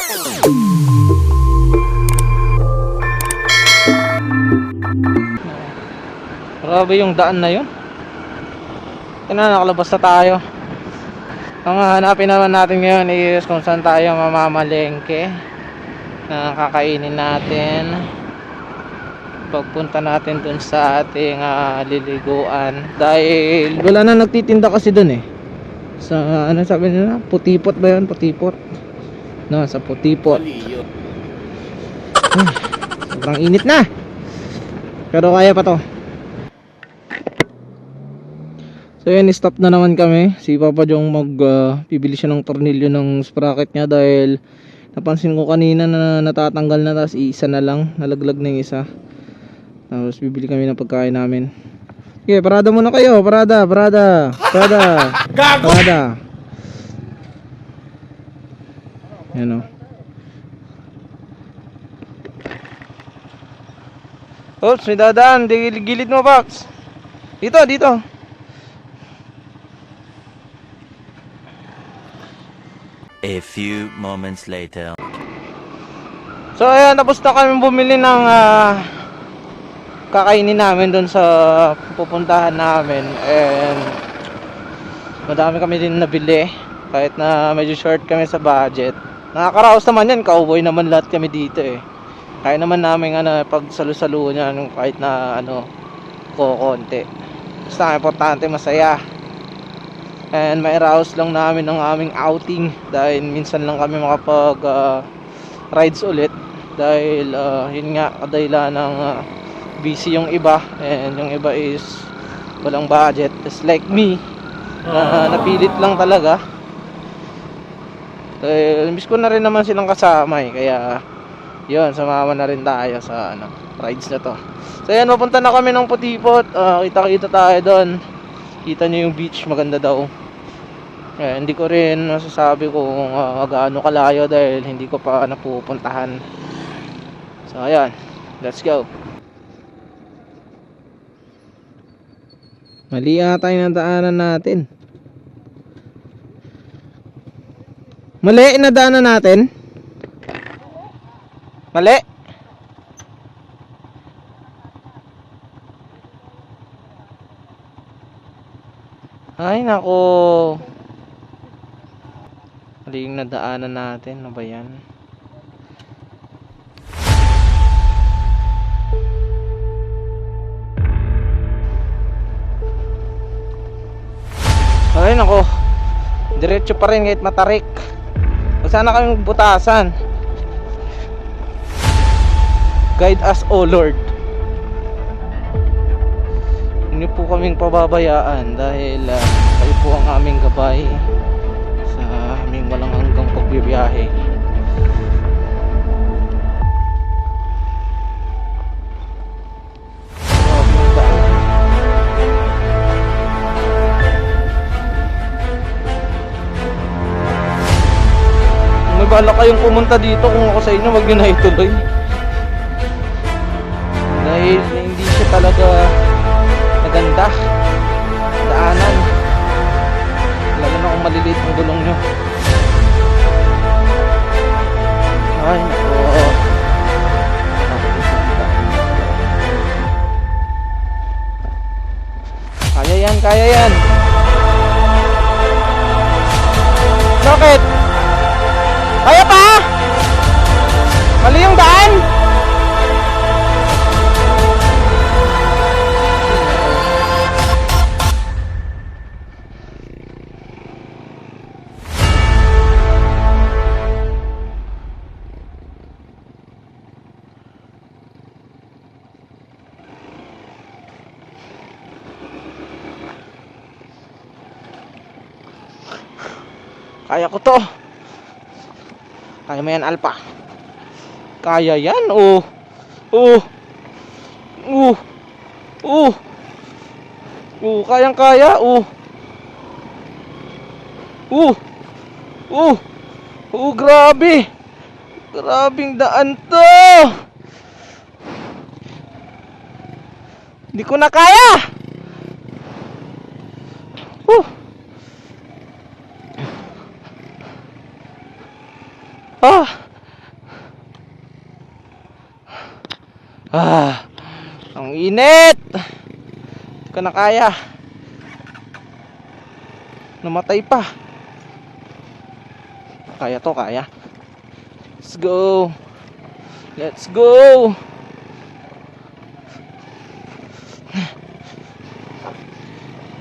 Grabe yung daan na yun. Nakalabas na tayo. Ang hanapin naman natin ngayon is kung saan tayo mamamalengke na kakainin natin pagpunta natin dun sa ating liliguan. Dahil wala na nagtitinda kasi dun eh. Sa ano sabi nila? Putipot ba yun? Putipot. No, sa Putipol. Sobrang init na. Pero kaya pa to. So yan, stop na naman kami. Si Papa Jong pibili siya ng tornilyo ng sprocket niya dahil napansin ko kanina na natatanggal na, tapos isa na lang, nalaglag na yung isa. Tapos bibili kami ng pagkain namin. Okay, parada muna kayo. Parada. Gago! Parada. Yan o. Oops, may dadaan. Gilid mo, Pax. Dito. A few moments later. So ayan, tapos na kami bumili ng kakainin namin doon sa pupuntahan namin. And madami kami din nabili kahit na medyo short kami sa budget. Nakakaraos naman yan, cowboy naman lahat kami dito eh. Kaya naman namin pag salu-salu niya kahit na konti. Basta importante masaya. And mairaos lang namin ang aming outing dahil minsan lang kami makapag rides ulit dahil yun nga kadahilan ng busy yung iba, and yung iba is walang budget, just like me na napilit lang talaga dahil miss ko na rin naman silang kasama eh. Kaya yun, sumama na rin tayo sa rides na to. So yan, mapunta na kami ng Putipot. Kita tayo doon. Kita nyo yung beach, maganda daw. Hindi ko rin masasabi kung gaano kalayo dahil hindi ko pa napupuntahan. So ayan, let's go. Mali ata yung daanan natin. Mali na daanan natin. Mali. Ay nako. Mali yung nadaanan natin. Ano ba yan? Ay nako. Diretso pa rin kahit matarik. O sana kami butasan. Guide us, O Lord. Hindi po kaming pababayaan dahil kayo po ang aming gabay sa aming walang hanggang pagbibiyahe. Kung may bala kayong pumunta dito, kung ako sa inyo, wag nyo na ituloy dahil hindi siya talaga maganda daanan, lalo na kung maliliit ang gulong nyo. Ay nako, kaya yan. Bakit? Kaya pa? Mali yung daan. Kaya ko to. Kaya mo yan, Alpha. Kaya yan, oh. Kayang kaya, grabe. Grabing daan to. Hindi ko na kaya. Ang init. Hindi ko na kaya. Namatay pa. Kaya to, kaya. Let's go. Let's go.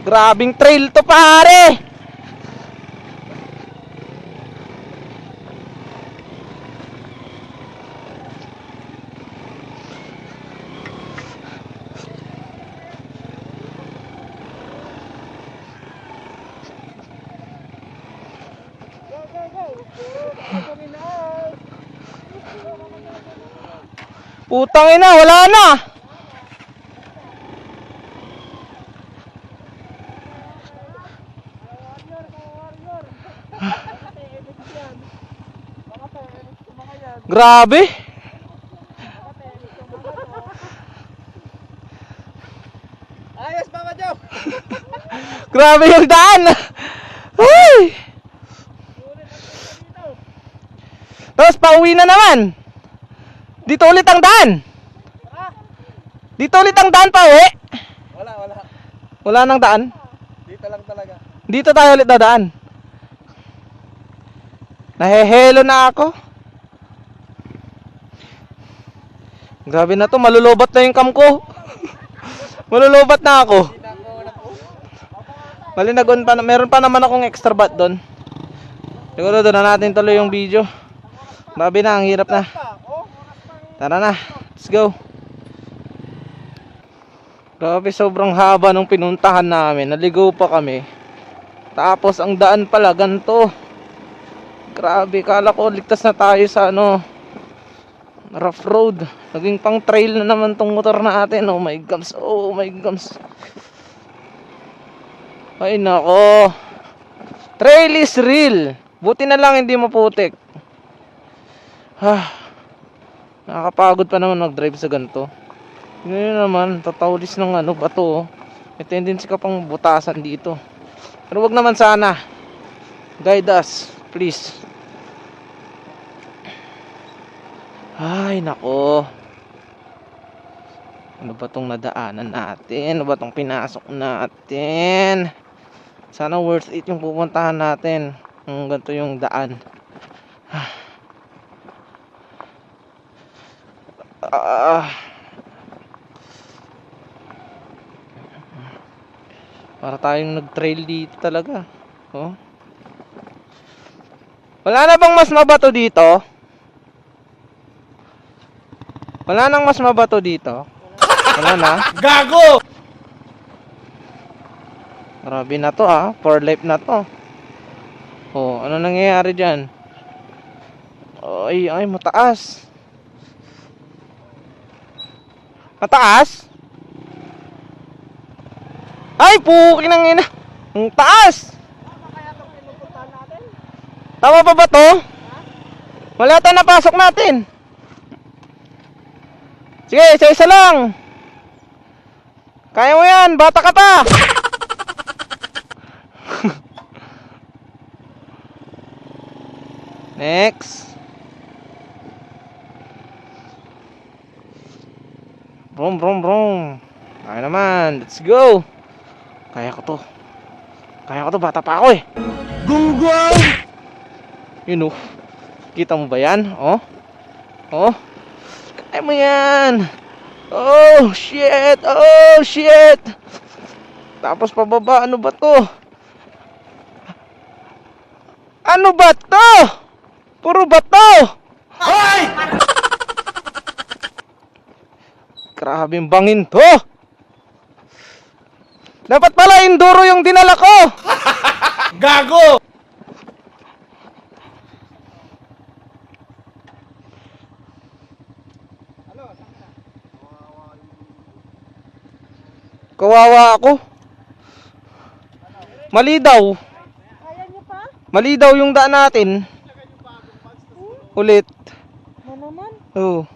Grabing trail to, pare. Putang ina, wala na. Grabe. Ayos pa ka, Joe. Grabe yung daan. Ay. Tapos pauwi na naman. Dito ulit ang daan. Dito ulit ang daan pa uwi. Wala. Wala nang daan. Dito lang talaga. Dito tayo ulit dadaan. Nahehelo na ako. Grabe na to, malulubat na yung cam ko. Malulubat na ako. Malinagon pa, meron pa naman akong extra bat doon. Siguro doon na natin tuloy yung video. Grabe na, ang hirap na. Tara na, let's go. Grabe, sobrang haba nung pinuntahan namin. Naligaw pa kami. Tapos ang daan pala ganito. Grabe, kala ko ligtas na tayo sa rough road. Naging pang trail na naman tong motor natin. Oh my gosh, oh my gosh. Ay nako. Trail is real. Buti na lang hindi maputik. Nakakapagod pa naman mag-drive sa ganito. Ngayon naman, tatawlis ng bato. May tendency ka pang butasan dito. Pero wag naman sana. Guide us, please. Ay, nako. Ano ba tong nadaanan natin? Ano ba tong pinasok natin? Sana worth it yung pupuntahan natin. Ganito yung daan. Para tayong nag-trail dito talaga. Oh. Wala na bang mas mabato dito? Wala nang mas mabato dito? Wala na? Gago! Grabe na to for life na to. Oh, ano nangyayari dyan? Ay, mataas. Mataas? Ay, puking ng ina. Ang taas. Tama pa ba to? Wala tayong napasok natin. Sige, isa-isa lang. Kaya mo yan, bata ka pa. Next. Brum, brum, brum. Kaya naman, let's go. Kaya ko to, bata pa ako eh. Gunggong! Yun oh. Kita mo ba yan? Oh. Kaya mo yan. Oh shit. Tapos pababa, ano ba to? Ano ba to? Puro bato. Hoy! Grabing bangin to. Dapat pala enduro yung dinala ko. Gago! Kawawa ako. Mali daw. Kaya niyo pa? Mali daw yung daan natin. Ulit. Na naman? Oo.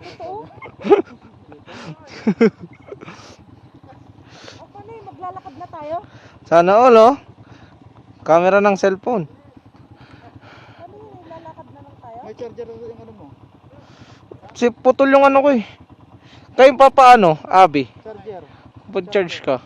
Totoo? O paano yun? Maglalakad na tayo? Sana all oh. Camera ng cellphone. Paano yun? Lalakad na lang tayo? May charger yung ano mo. Si putol yung ano ko eh. Kayo pa paano, Abi? Charger. Pag-charge ka.